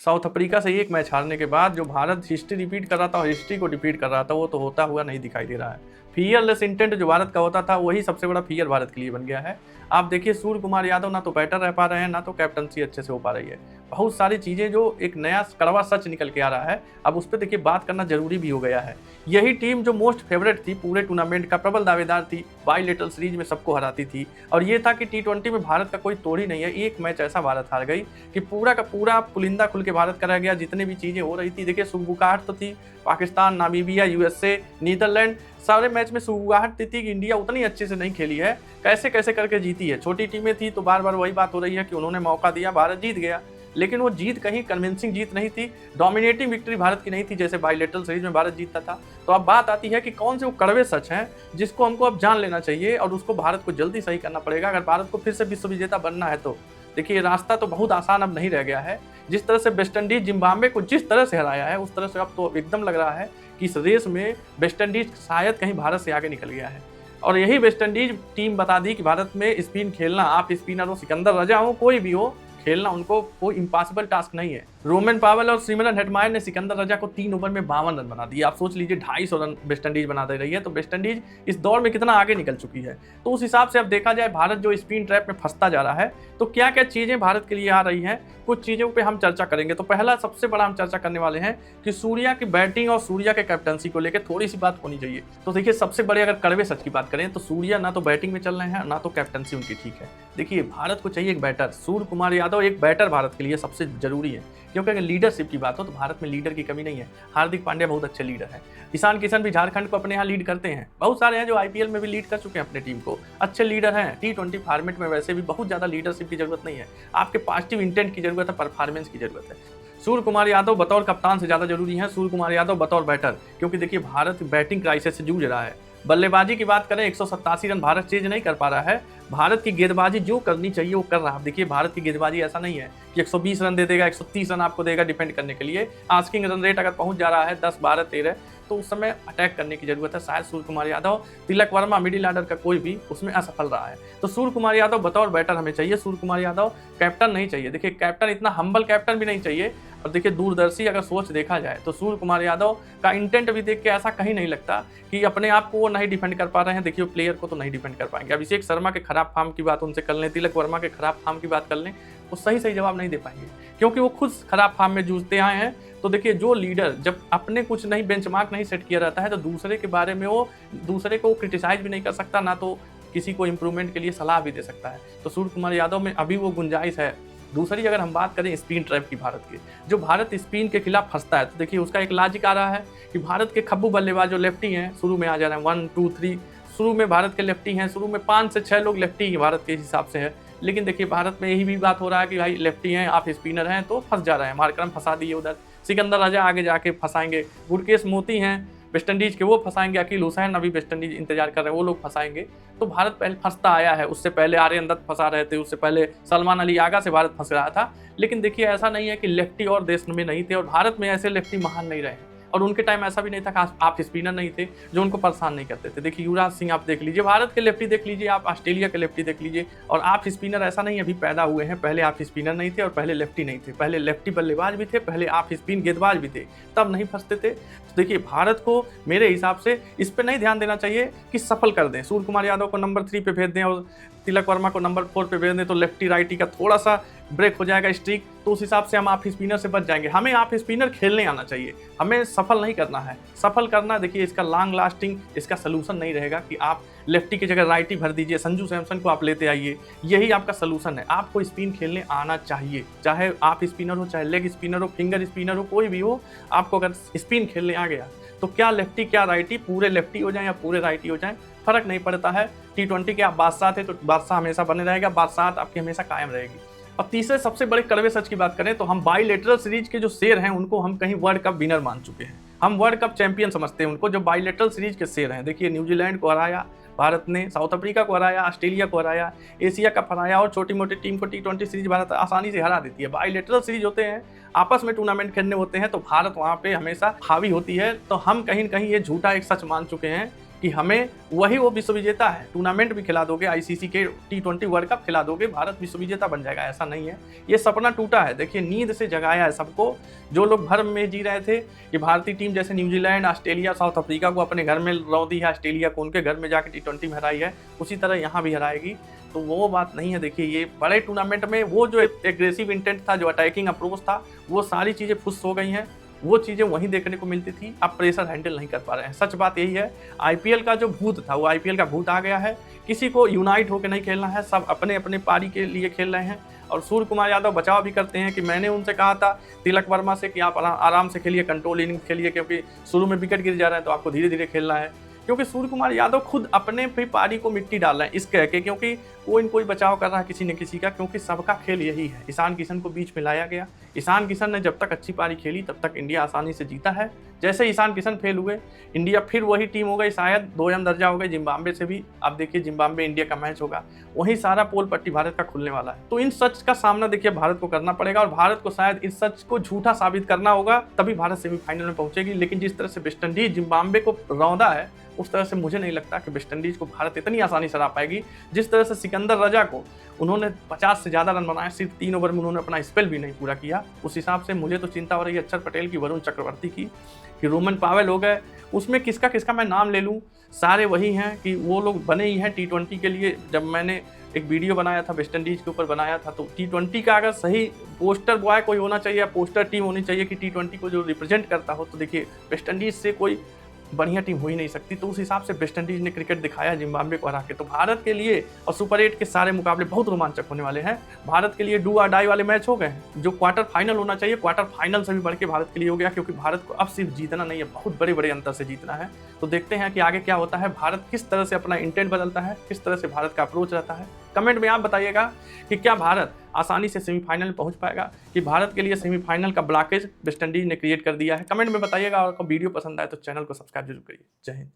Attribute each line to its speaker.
Speaker 1: South Africa से एक match हारने के बाद जो भारत हिस्ट्री रिपीट कर रहा था और हिस्ट्री को रिपीट कर रहा था, वो तो होता हुआ नहीं दिखाई दे रहा है। फियरलेस इंटेंट जो भारत का होता था, वही सबसे बड़ा फियर भारत के लिए बन गया है। आप देखिए सूर्य कुमार यादव ना तो बैटर रह पा रहे हैं, ना तो कैप्टनसी अच्छे से हो पा रही है। बहुत सारी चीज़ें जो एक नया कड़वा सच निकल के आ रहा है, अब उस पर देखिए बात करना जरूरी भी हो गया है। यही टीम जो मोस्ट फेवरेट थी पूरे टूर्नामेंट का, प्रबल दावेदार थी, बाइलेटरल सीरीज में सबको हराती थी, और ये था कि T20 में भारत का कोई तोड़ ही नहीं है। एक मैच ऐसा भारत हार गई कि पूरा का पूरा पुलिंदा खुल के भारत का रह गया। जितनी भी चीज़ें हो रही थी, देखिए सुगबुगाहट तो थी, पाकिस्तान, नामीबिया, USA, नीदरलैंड, सारे मैच में सुगबुगाहट थी कि इंडिया उतनी अच्छे से नहीं खेली है, कैसे कैसे करके जीती है। छोटी टीमें थी तो बार बार वही बात हो रही है कि उन्होंने मौका दिया, भारत जीत गया, लेकिन वो जीत कहीं कन्विंसिंग जीत नहीं थी, डोमिनेटिंग विक्ट्री भारत की नहीं थी जैसे बाइलेटरल सीरीज में भारत जीतता था। तो अब बात आती है कि कौन से वो कड़वे सच हैं जिसको हमको अब जान लेना चाहिए और उसको भारत को जल्दी सही करना पड़ेगा अगर भारत को फिर से विश्व विजेता बनना है। तो देखिए रास्ता तो बहुत आसान अब नहीं रह गया है। जिस तरह से वेस्ट इंडीज जिम्बाब्वे को जिस तरह से हराया है, उस तरह से अब तो एकदम लग रहा है कि इस रेस में वेस्ट इंडीज शायद कहीं भारत से आगे निकल गया है। और यही वेस्ट इंडीज टीम बता दी कि भारत में स्पिन खेलना, आप स्पिनर हो, सिकंदर रजा हो, कोई भी हो, खेलना उनको कोई इम्पॉसिबल टास्क नहीं है। रोमन पावेल और सिमरन हेटमायर ने सिकंदर रजा को 3 ओवर में 52 रन बना दिए। आप सोच लीजिए 250 रन वेस्ट इंडीज बना दे रही है, तो वेस्ट इंडीज इस दौर में कितना आगे निकल चुकी है। तो उस हिसाब से अब देखा जाए भारत जो स्पिन ट्रैप में फंसता जा रहा है, तो क्या क्या चीज़ें भारत के लिए आ रही हैं, कुछ चीज़ों पे हम चर्चा करेंगे। तो पहला सबसे बड़ा हम चर्चा करने वाले हैं कि सूर्या की बैटिंग और सूर्या के कैप्टनसी को लेकर थोड़ी सी बात होनी चाहिए। तो देखिए सबसे बड़े अगर कड़वे सच की बात करें तो सूर्या ना तो बैटिंग में चल रहे हैं, ना तो कैप्टनसी उनकी ठीक है। देखिए भारत को चाहिए एक बैटर, सूर्य कुमार यादव एक बैटर भारत के लिए सबसे जरूरी है, क्योंकि अगर लीडरशिप की बात हो तो भारत में लीडर की कमी नहीं है। हार्दिक पांड्या बहुत अच्छे लीडर हैं, ईशान किशन भी झारखंड को अपने यहाँ लीड करते हैं, बहुत सारे हैं जो IPL में भी लीड कर चुके हैं अपने टीम को, अच्छे लीडर हैं। T20 फॉर्मेट में वैसे भी बहुत ज़्यादा लीडरशिप की जरूरत नहीं है, आपके पॉजिटिव इंटेंट की जरूरत है, परफॉर्मेंस की जरूरत है। सूर्य कुमार यादव बतौर कप्तान से ज़्यादा जरूरी है सूर्य कुमार यादव बतौर बैटर, क्योंकि देखिए भारत बैटिंग क्राइसिस से जूझ रहा है। बल्लेबाजी की बात करें, 187 रन भारत चेज नहीं कर पा रहा है। भारत की गेंदबाजी जो करनी चाहिए वो कर रहा है। देखिए भारत की गेंदबाजी ऐसा नहीं है कि 120 रन दे देगा, 130 रन आपको देगा डिफेंड करने के लिए। आस्किंग रन रेट अगर पहुंच जा रहा है 10, 12, 13, तो उस समय अटैक करने की जरूरत है। शायद सूर्य कुमार यादव, तिलक वर्मा, मिडिल ऑर्डर का कोई भी उसमें असफल रहा है। तो सूर्य कुमार यादव बतौर बैटर हमें चाहिए, सूर्य कुमार यादव कैप्टन नहीं चाहिए। देखिए कैप्टन इतना हम्बल कैप्टन भी नहीं चाहिए। और देखिए दूरदर्शी अगर सोच देखा जाए तो सूर्य कुमार यादव का इंटेंट भी देख के ऐसा कहीं नहीं लगता कि अपने आप को वो नहीं डिफेंड कर पा रहे हैं। देखिए प्लेयर को तो नहीं डिफेंड कर पाएंगे। अभिषेक शर्मा के खराब फॉर्म की बात उनसे कर लें, तिलक वर्मा के खराब फॉर्म की बात कर लें, वो सही सही जवाब नहीं दे पाएंगे, क्योंकि वो खुद खराब फॉर्म में जूझते आए हैं। तो देखिए जो लीडर जब अपने कुछ नहीं बेंचमार्क नहीं सेट किया रहता है, तो दूसरे के बारे में वो दूसरे को क्रिटिसाइज भी नहीं कर सकता, ना तो किसी को इंप्रूवमेंट के लिए सलाह भी दे सकता है। तो सूर्य कुमार यादव में अभी वो गुंजाइश है। दूसरी अगर हम बात करें स्पिन ट्रैप की भारत की, जो भारत स्पिन के खिलाफ फंसता है, तो देखिए उसका एक लॉजिक आ रहा है कि भारत के खब्बू बल्लेबाज जो लेफ्टी हैं शुरू में आ जा रहे हैं, 1, 2, 3, शुरू में भारत के लेफ्टी हैं, शुरू में 5 से 6 लोग लेफ्टी ही भारत के हिसाब से है। लेकिन देखिए भारत में यही भी बात हो रहा है कि भाई लेफ्टी हैं, आप स्पिनर हैं, तो फंस जा रहे हैं। मार्करम फंसा दिए उधर, सिकंदर राजा आगे जाके फंसाएंगे, गुरकेश मोती हैं वेस्ट इंडीज के, वो फंसाएंगे, अकील हुसैन अभी वेस्ट इंडीज इंतजार कर रहे हैं, वो लोग फंसाएंगे। तो भारत पहले फंसता आया है, उससे पहले आर्यन दत्त फंसा रहे थे, उससे पहले सलमान अली आगा से भारत फंस रहा था। लेकिन देखिए ऐसा नहीं है कि लेफ्टी और देश में नहीं थे, और भारत में ऐसे लेफ्टी महान नहीं रहे, और उनके टाइम ऐसा भी नहीं था कि आप स्पिनर नहीं थे जो उनको परेशान नहीं करते थे। देखिए युवराज सिंह आप देख लीजिए, भारत के लेफ्टी देख लीजिए, आप ऑस्ट्रेलिया के लेफ्टी देख लीजिए, और आप स्पिनर ऐसा नहीं अभी पैदा हुए हैं, पहले आप स्पिनर नहीं थे और पहले लेफ्टी नहीं थे, पहले लेफ्टी बल्लेबाज भी थे, पहले आप स्पिन गेंदबाज भी थे, तब नहीं फंसते थे। तो देखिए भारत को मेरे हिसाब से इस पर नहीं ध्यान देना चाहिए कि सफल कर दें, सूर्य कुमार यादव को नंबर 3 पे भेज दें और तिलक वर्मा को नंबर 4 पे भेज दें, तो लेफ्टी राइटी का थोड़ा सा ब्रेक हो जाएगा स्ट्रीक, तो उस हिसाब से हम आप स्पिनर से बच जाएंगे। हमें आप स्पिनर खेलने आना चाहिए, हमें सफल नहीं करना है। सफल करना देखिए इसका लॉन्ग लास्टिंग इसका सलूशन नहीं रहेगा कि आप लेफ्टी की जगह राइटी भर दीजिए, संजू सैमसन को आप लेते आइए, यही आपका सलूशन है। आपको स्पिन खेलने आना चाहिए, चाहे आप स्पिनर हो, चाहे लेग स्पिनर हो, फिंगर स्पिनर हो, कोई भी हो, आपको अगर स्पिन खेलने आ गया तो क्या लेफ्टी क्या राइटी, पूरे लेफ्टी हो जाए या पूरे राइटी हो जाए, फर्क नहीं पड़ता है। T20 के आप बादशाह थे तो बादशाह हमेशा बने रहेगा, बादशाह आपकी हमेशा कायम रहेगी। और तीसरे सबसे बड़े कड़वे सच की बात करें तो हम बाइलेटरल सीरीज के जो शेर हैं उनको हम कहीं वर्ल्ड कप विनर मान चुके हैं, हम वर्ल्ड कप चैंपियन समझते हैं उनको, जो बाइलेटरल सीरीज के शेर हैं। देखिए न्यूजीलैंड को हराया भारत ने, साउथ अफ्रीका को हराया, ऑस्ट्रेलिया को हराया, एशिया कप हराया, और छोटी मोटी टीम को T20 सीरीज भारत आसानी से हरा देती है। बाइलेटरल सीरीज होते हैं, आपस में टूर्नामेंट खेलने होते हैं, तो भारत वहाँ पे हमेशा हावी होती है। तो हम कहीं न कहीं ये झूठा एक सच मान चुके हैं कि हमें वही वो विश्व विजेता है, टूर्नामेंट भी खिला दोगे, आईसीसी के T20 वर्ल्ड कप खिला दोगे, भारत विश्व विजेता बन जाएगा, ऐसा नहीं है। ये सपना टूटा है। देखिए नींद से जगाया है सबको, जो लोग भ्रम में जी रहे थे कि भारतीय टीम जैसे न्यूजीलैंड, ऑस्ट्रेलिया, साउथ अफ्रीका को अपने घर में रौ दी है, ऑस्ट्रेलिया को उनके घर में जाकर T20 में हराई है, उसी तरह यहाँ भी हराएगी। तो वो बात नहीं है। देखिए ये बड़े टूर्नामेंट में वो जो एग्रेसिव इंटेंट था, जो अटैकिंग अप्रोच था, वो सारी चीज़ें फुस हो गई हैं। वो चीज़ें वहीं देखने को मिलती थी, अब प्रेशर हैंडल नहीं कर पा रहे हैं। सच बात यही है, आईपीएल का जो भूत था वो आईपीएल का भूत आ गया है। किसी को यूनाइट होकर नहीं खेलना है, सब अपने अपने पारी के लिए खेल रहे हैं। और सूर्य कुमार यादव बचाव भी करते हैं कि मैंने उनसे कहा था तिलक वर्मा से कि आप आराम से खेलिए, कंट्रोल इनिंग खेलिए, क्योंकि शुरू में विकेट गिर जा रहे हैं तो आपको धीरे धीरे खेलना है। क्योंकि सूर्य कुमार यादव खुद अपने पे पारी को मिट्टी डाल रहे हैं इस कह के, क्योंकि कोई बचाव कर रहा है किसी न किसी का, क्योंकि सबका खेल यही है। ईशान किशन को बीच में लाया गया। ईशान किशन ने जब तक अच्छी पारी खेली तब तक इंडिया आसानी से जीता है। जैसे ईशान किशन फेल हुए, इंडिया फिर वही टीम हो गई, शायद 2 दर्जा हो गई जिम्बाब्वे से भी। आप देखिए जिम्बाब्वे इंडिया का मैच होगा, वहीं सारा पोल पट्टी भारत का खुलने वाला है। तो इन सच का सामना देखिए भारत को करना पड़ेगा, और भारत को शायद इस सच को झूठा साबित करना होगा, तभी भारत सेमीफाइनल में पहुंचेगी। लेकिन जिस तरह से वेस्ट इंडीज जिम्बाब्वे को रौंदा है, उस तरह से मुझे नहीं लगता कि वेस्ट इंडीज को भारत इतनी आसानी से हरा पाएगी। जिस तरह से सिकंदर रजा को उन्होंने 50 से ज़्यादा रन बनाए, सिर्फ 3 ओवर में उन्होंने अपना स्पेल भी नहीं पूरा किया, उस हिसाब से मुझे तो चिंता हो रही है अक्षर पटेल की, वरुण चक्रवर्ती की, कि रोमन पावेल हो गए। उसमें किसका किसका मैं नाम ले लूँ, सारे वही हैं कि वो लोग बने ही हैं T20 के लिए। जब मैंने एक वीडियो बनाया था वेस्ट इंडीज़ के ऊपर बनाया था, तो T20 का अगर सही पोस्टर बॉय कोई होना चाहिए, पोस्टर टीम होनी चाहिए कि T20 को जो रिप्रेजेंट करता हो, तो देखिए वेस्ट इंडीज़ से कोई बढ़िया टीम हो ही नहीं सकती। तो उस हिसाब से वेस्ट इंडीज ने क्रिकेट दिखाया जिम्बाब्वे को हरा के। तो भारत के लिए और सुपर 8 के सारे मुकाबले बहुत रोमांचक होने वाले हैं। भारत के लिए डू और डाई वाले मैच हो गए हैं। जो क्वार्टर फाइनल होना चाहिए, क्वार्टर फाइनल से भी बढ़ के भारत के लिए हो गया, क्योंकि भारत को अब सिर्फ जीतना नहीं है, बहुत बड़े बड़े अंतर से जीतना है। तो देखते हैं कि आगे क्या होता है, भारत किस तरह से अपना इंटेंट बदलता है, किस तरह से भारत का अप्रोच रहता है। कमेंट में आप बताइएगा कि क्या भारत आसानी से सेमीफाइनल में पहुंच पाएगा, कि भारत के लिए सेमीफाइनल का ब्लॉकेज वेस्ट इंडीज ने क्रिएट कर दिया है। कमेंट में बताइएगा, और आपको वीडियो पसंद आए तो चैनल को सब्सक्राइब जरूर करिए। जय हिंद।